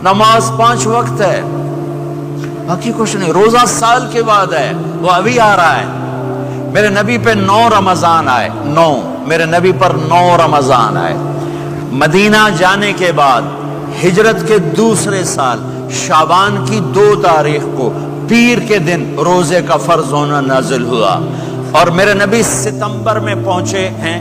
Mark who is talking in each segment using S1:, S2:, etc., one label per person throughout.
S1: نماز 5 وقت ہے، باقی کچھ نہیں. روزہ سال کے بعد ہے، وہ ابھی آ رہا ہے. میرے نبی پہ 9 رمضان آئے، 9 میرے نبی پر 9 رمضان آئے. مدینہ جانے کے بعد ہجرت کے دوسرے سال شعبان کی 2 تاریخ کو پیر کے دن روزے کا فرض ہونا نازل ہوا. اور میرے نبی ستمبر میں پہنچے ہیں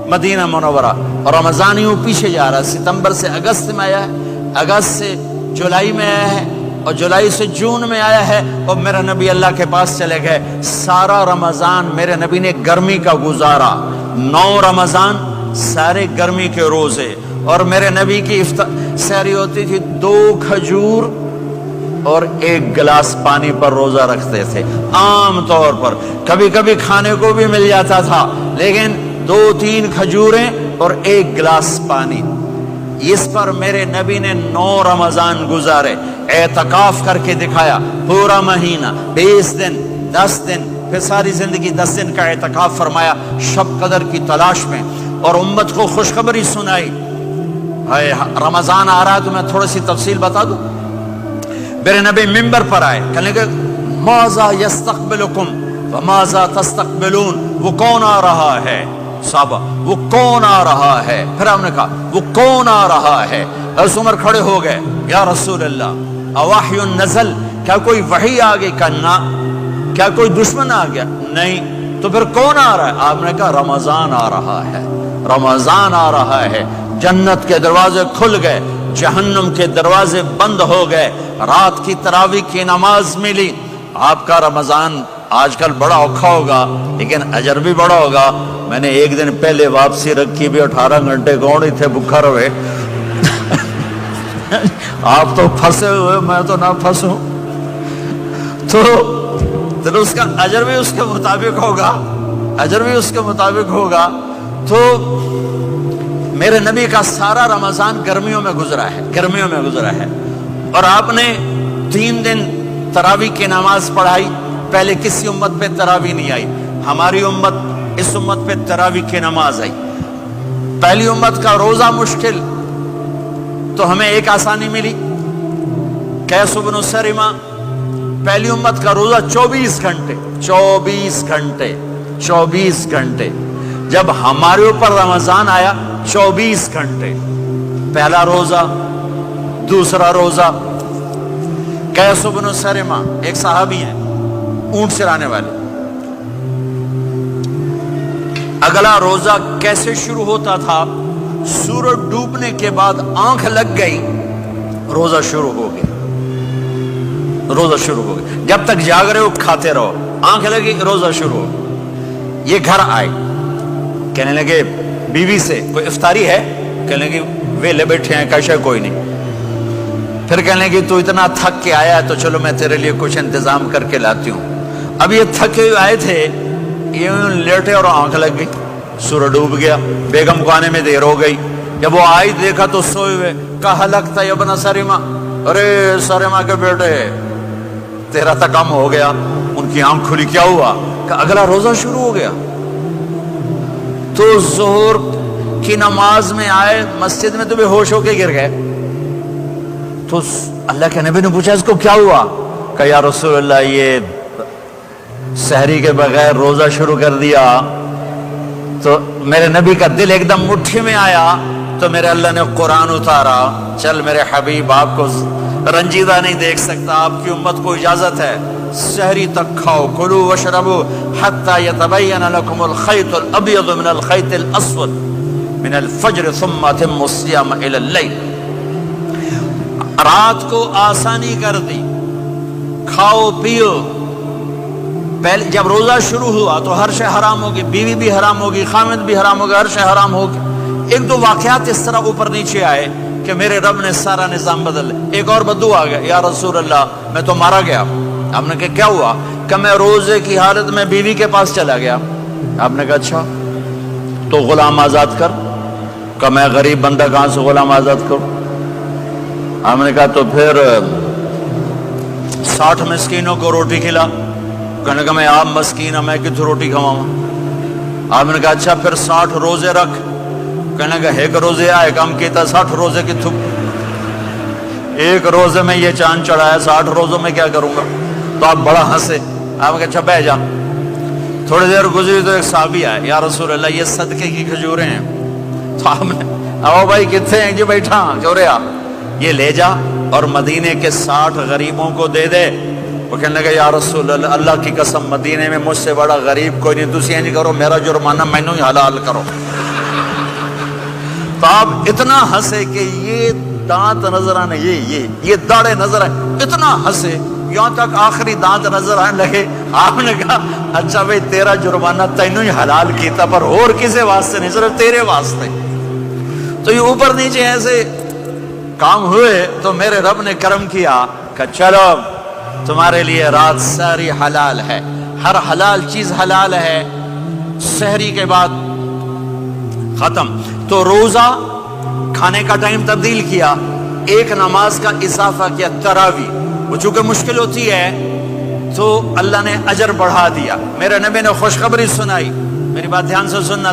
S1: مدینہ منورہ، اور رمضان یوں پیچھے جا رہا ہے. ستمبر سے اگست میں آیا ہے، اگست سے جولائی میں آیا ہے، اور جولائی سے جون میں آیا ہے، اور میرا نبی اللہ کے پاس چلے گئے. سارا رمضان میرے نبی نے گرمی کا گزارا. 9 رمضان سارے گرمی کے روزے. اور میرے نبی کی سحری ہوتی تھی 2 کھجور اور 1 گلاس پانی پر روزہ رکھتے تھے عام طور پر. کبھی کبھی کھانے کو بھی مل جاتا تھا، لیکن 2-3 کھجوریں اور 1 گلاس پانی. اس پر میرے نبی نے 9 رمضان گزارے. اعتکاف کر کے دکھایا، پورا مہینہ 20 دن 10 دن، پھر ساری زندگی 10 دن کا اعتکاف فرمایا شب قدر کی تلاش میں، اور امت کو خوشخبری سنائی. رمضان آ رہا ہے تو میں تھوڑی سی تفصیل بتا دوں. میرے نبی ممبر پر آئے، کہنے لگے ماذا یستقبلکم وماذا تستقبلون، وہ کون آ رہا ہے صحابہ، وہ کون آ رہا ہے؟ پھر ہم نے کہا وہ کون آ رہا ہے؟ حضرت عمر کھڑے ہو گئے، یا رسول اللہ اوحی نزل، کیا کوئی وحی آ گئی؟ کہا کیا کوئی دشمن آ گیا؟ نہیں. تو پھر کون آ رہا ہے؟ آپ نے کہا رمضان آ رہا ہے، رمضان آ رہا ہے. جنت کے دروازے کھل گئے، جہنم کے دروازے بند ہو گئے. رات کی تراویح کی نماز ملی. آپ کا رمضان آج کل بڑا اوکھا ہوگا لیکن اجر بھی بڑا ہوگا. میں نے ایک دن پہلے واپسی رکھی بھی 18 گھنٹے کون ہی تھے بھوکا رہے. آپ تو پھنسے ہوئے، میں تو نہ پھنسوں. تو اس کا اجر بھی اس کے مطابق ہوگا، اجر بھی اس کے مطابق ہوگا. تو میرے نبی کا سارا رمضان گرمیوں میں گزرا ہے، گرمیوں میں گزرا ہے. اور آپ نے 3 دن تراویح کی نماز پڑھائی. پہلے کسی امت پہ تراویح نہیں آئی، ہماری امت اس امت پہ تراویح کی نماز آئی. پہلی امت کا روزہ مشکل، تو ہمیں ایک آسانی ملی. قیس بن سرمہ، پہلی امت کا روزہ 24 گھنٹے 24 گھنٹے 24 گھنٹے. جب ہمارے اوپر رمضان آیا 24 گھنٹے. پہلا روزہ، دوسرا روزہ. قیس بن سرمہ ایک صحابی ہیں، اونٹ چرانے والے. اگلا روزہ کیسے شروع ہوتا تھا؟ سورج ڈوبنے کے بعد آنکھ لگ گئی، روزہ شروع ہو گیا. روزہ شروع ہو گیا. جب تک جاگ رہے ہو کھاتے رہو، آنکھ لگی روزہ شروع ہو. یہ گھر آئے، کہنے لگے بیوی سے کوئی افطاری ہے؟ کہنے لگے ویلے بیٹھے ہیں، کیسے کوئی نہیں. پھر کہنے لگے تو اتنا تھک کے آیا ہے تو چلو میں تیرے لیے کچھ انتظام کر کے لاتی ہوں. اب یہ تھکے آئے تھے، یہ لیٹے اور آنکھ لگ گئی، سورج ڈوب گیا. بیگم کو آنے میں دیر ہو گئی. جب وہ آئی دیکھا تو سوئے ہوئے. کہا لگتا ہے ابن سرمہ، ارے سرمہ کے بیٹے تیرا تو کم ہو گیا. ان کی آنکھ کھلی، کیا ہوا؟ کہ اگلا روزہ شروع ہو گیا. تو ظہر کی نماز میں آئے مسجد میں تو بے ہوش ہو کے گر گئے. تو اللہ کے نبی نے پوچھا اس کو کیا ہوا؟ کہ یا رسول اللہ یہ سحری کے بغیر روزہ شروع کر دیا. تو میرے نبی کا دل ایک دم مٹھی میں آیا. تو میرے اللہ نے قرآن اتارا، چل میرے حبیب آپ کو رنجیدہ نہیں دیکھ سکتا، آپ کی امت کو اجازت ہے سحری تک کھاؤ، کلوا واشربوا حتی یتبین لکم الخیط الابیض من الخیط الاسود من الفجر ثم اتموا الصیام الی اللیل. رات کو آسانی کر دی، کھاؤ پیو. پہلے جب روزہ شروع ہوا تو ہر شے حرام ہوگی، بیوی بھی حرام ہوگی، خامد بھی حرام ہوگا، ہر شے حرام ہوگی. 1-2 واقعات اس طرح اوپر نیچے آئے کہ میرے رب نے سارا نظام بدل. ایک اور بدو آ گیا، یا رسول اللہ میں تو مارا گیا. آپ نے کہا کیا ہوا؟ کہ میں روزے کی حالت میں بیوی کے پاس چلا گیا. آپ نے کہا اچھا تو غلام آزاد کر. کہ میں غریب بندہ کہاں سے غلام آزاد کروں؟ آپ نے کہا تو پھر 60 مسکینوں کو روٹی کھلا. کہنے کا میں آپ مسکین ہوں، میں کتوں روٹی کھواؤں؟ آپ نے کہا اچھا پھر 60 روزے رکھ. کہنے کا ایک روزے آئے کام کیتا 60 روزے کی تھک. ایک روزے میں یہ چاند چڑھایا، 60 روزوں میں کیا کروں گا؟ تو آپ بڑا ہنسے، آپ کہا اچھا بیٹھ جا۔ تھوڑی دیر گزری تو ایک صحابی آئے، یا رسول اللہ یہ صدقے کی کھجوریں ہیں۔ تو آپ نے آؤ بھائی کتنے ہیں؟ جی بیٹھا چورے آ، یہ لے جا اور مدینے کے 60 غریبوں کو دے دے۔ وہ کہنے لگا یا رسول اللہ اللہ کی قسم مدینے میں مجھ سے بڑا غریب کوئی نہیں، تسی نہیں کرو، میرا جرمانہ مینوں ہی حلال کرو۔ تو آپ اتنا ہنسے کہ یہ دانت نظر آنے، یہ داڑے نظر آئے، اتنا ہنسے یہاں تک آخری دانت نظر آنے لگے۔ آپ نے کہا اچھا بھائی تیرا جرمانہ تینوں ہی حلال کیتا، پر اور کسے واسطے نہیں، صرف تیرے واسطے۔ تو یہ اوپر نیچے ایسے کام ہوئے تو میرے رب نے کرم کیا کہ چلو تمہارے لیے رات ساری حلال ہے، ہر حلال چیز حلال ہے۔ سحری کے بعد ختم، تو روزہ کھانے کا ٹائم تبدیل کیا، ایک نماز کا اضافہ کیا، تراویح۔ وہ چونکہ مشکل ہوتی ہے تو اللہ نے اجر بڑھا دیا۔ میرے نبی نے خوشخبری سنائی، میری بات دھیان سے سننا،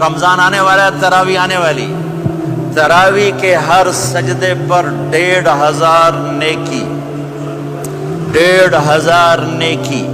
S1: رمضان آنے والا ہے، تراویح آنے والی، تراویح کے ہر سجدے پر 1500 نیکی، 1500 نیکی۔